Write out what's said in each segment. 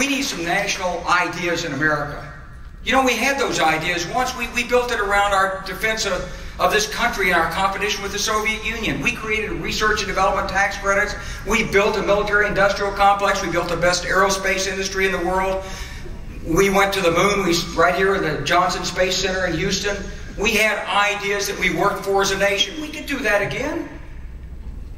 We need some national ideas in America. You know, we had those ideas once. We built it around our defense of this country and our competition with the Soviet Union. We created research and development tax credits. We built a military-industrial complex. We built the best aerospace industry in the world. We went to the moon. Right here at the Johnson Space Center in Houston. We had ideas that we worked for as a nation. We can do that again.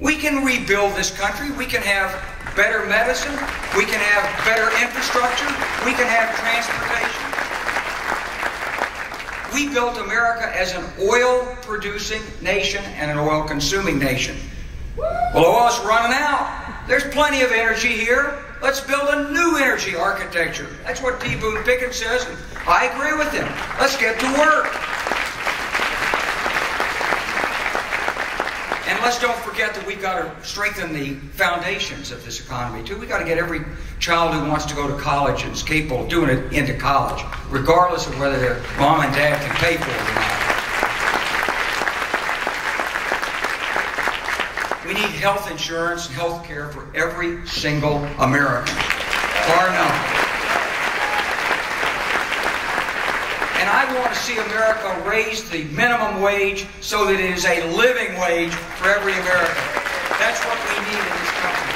We can rebuild this country. We can have better medicine. We can have better infrastructure. We can have transportation. We built America as an oil-producing nation and an oil-consuming nation. Well, oil's running out. There's plenty of energy here. Let's build a new energy architecture. That's what D. Boone Pickens says, and I agree with him. Let's get to work. And let's don't forget that we've got to strengthen the foundations of this economy, too. We've got to get every child who wants to go to college and is capable of doing it into college, regardless of whether their mom and dad can pay for it or not. We need health insurance and health care for every single American, bar none. And I want to see America raise the minimum wage so that it is a living wage for every American. That's what we need in this country.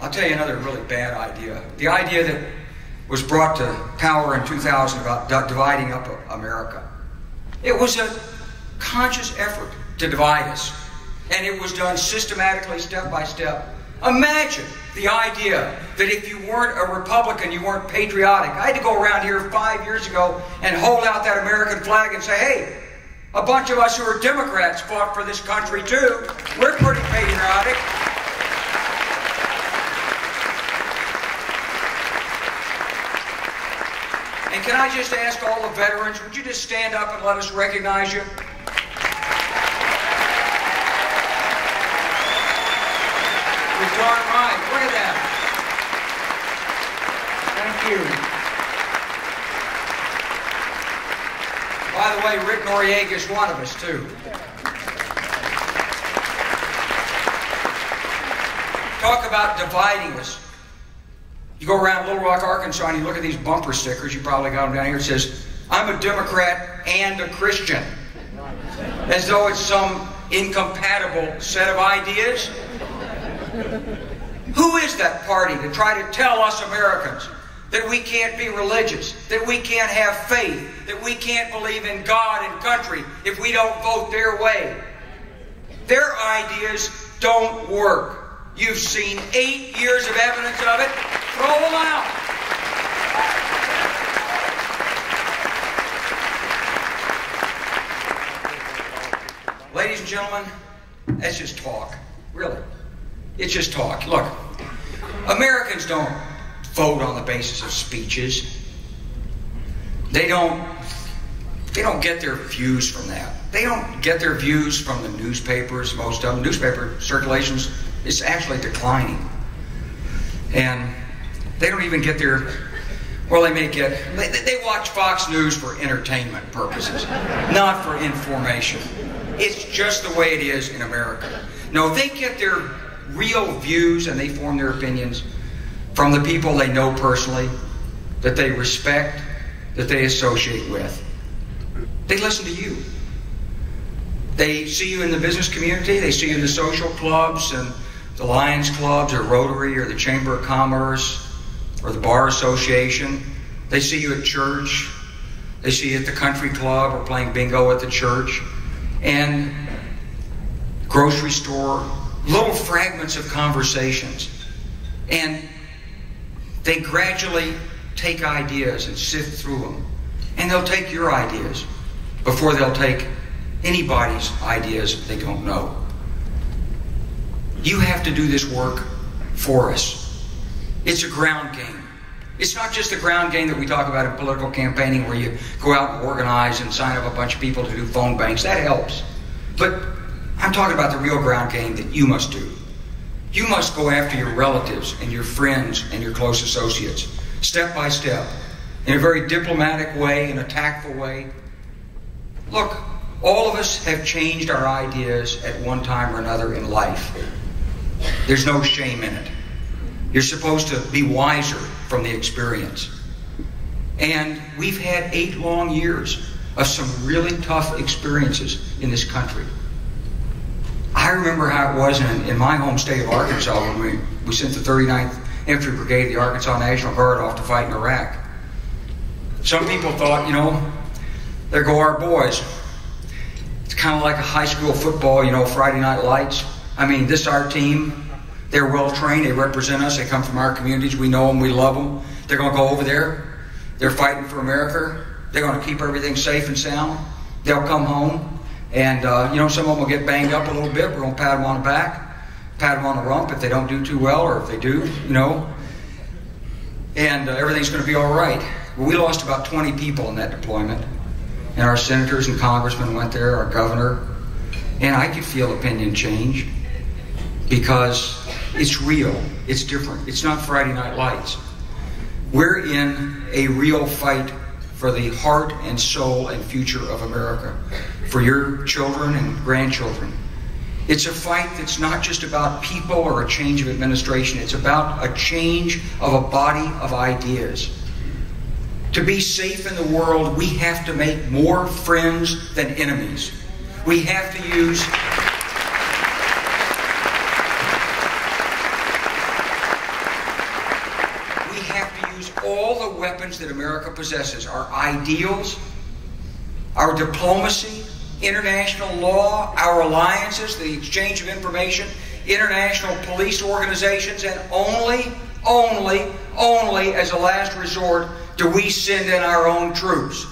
I'll tell you another really bad idea. The idea that was brought to power in 2000 about dividing up America. It was a conscious effort to divide us. And it was done systematically, step by step. Imagine the idea that if you weren't a Republican, you weren't patriotic. I had to go around here 5 years ago and hold out that American flag and say, hey, a bunch of us who are Democrats fought for this country too. We're pretty patriotic. And can I just ask all the veterans, would you just stand up and let us recognize you? You're darn right. Look at that. Thank you. By the way, Rick Noriega is one of us, too. Talk about dividing us. You go around Little Rock, Arkansas, and you look at these bumper stickers. You probably got them down here. It says, I'm a Democrat and a Christian. As though it's some incompatible set of ideas. Who is that party to try to tell us Americans that we can't be religious, that we can't have faith, that we can't believe in God and country if we don't vote their way? Their ideas don't work. You've seen 8 years of evidence of it. Throw them out. Ladies and gentlemen, that's just talk. Really. It's just talk. Look, Americans don't vote on the basis of speeches. They don't get their views from that. They don't get their views from the newspapers, most of them. Newspaper circulations is actually declining. And they don't even get their, well, they watch Fox News for entertainment purposes, not for information. It's just the way it is in America. No, they get their real views and they form their opinions from the people they know personally, that they respect, that they associate with. They listen to you. They see you in the business community, they see you in the social clubs and the Lions clubs or Rotary or the Chamber of Commerce or the Bar Association. They see you at church, they see you at the country club or playing bingo at the church, and grocery store, little fragments of conversations. And they gradually take ideas and sift through them. And they'll take your ideas before they'll take anybody's ideas they don't know. You have to do this work for us. It's a ground game. It's not just the ground game that we talk about in political campaigning where you go out and organize and sign up a bunch of people to do phone banks. That helps. But I'm talking about the real ground game that you must do. You must go after your relatives and your friends and your close associates, step by step, in a very diplomatic way, in a tactful way. Look, all of us have changed our ideas at one time or another in life. There's no shame in it. You're supposed to be wiser from the experience. And we've had 8 long years of some really tough experiences in this country. I remember how it was in my home state of Arkansas when we sent the 39th Infantry Brigade of the Arkansas National Guard off to fight in Iraq. Some people thought, you know, there go our boys. It's kind of like a high school football, you know, Friday Night Lights. I mean, this is our team. They're well trained. They represent us. They come from our communities. We know them. We love them. They're going to go over there. They're fighting for America. They're going to keep everything safe and sound. They'll come home. And, you know, some of them will get banged up a little bit. We're going to pat them on the back, pat them on the rump if they don't do too well, or if they do, you know. And everything's going to be all right. Well, we lost about 20 people in that deployment. And our senators and congressmen went there, our governor. And I could feel opinion change because it's real. It's different. It's not Friday Night Lights. We're in a real fight for the heart and soul and future of America, for your children and grandchildren. It's a fight that's not just about people or a change of administration. It's about a change of a body of ideas. To be safe in the world, we have to make more friends than enemies. We have to use all the weapons that America possesses, our ideals, our diplomacy, international law, our alliances, the exchange of information, international police organizations, and only as a last resort do we send in our own troops.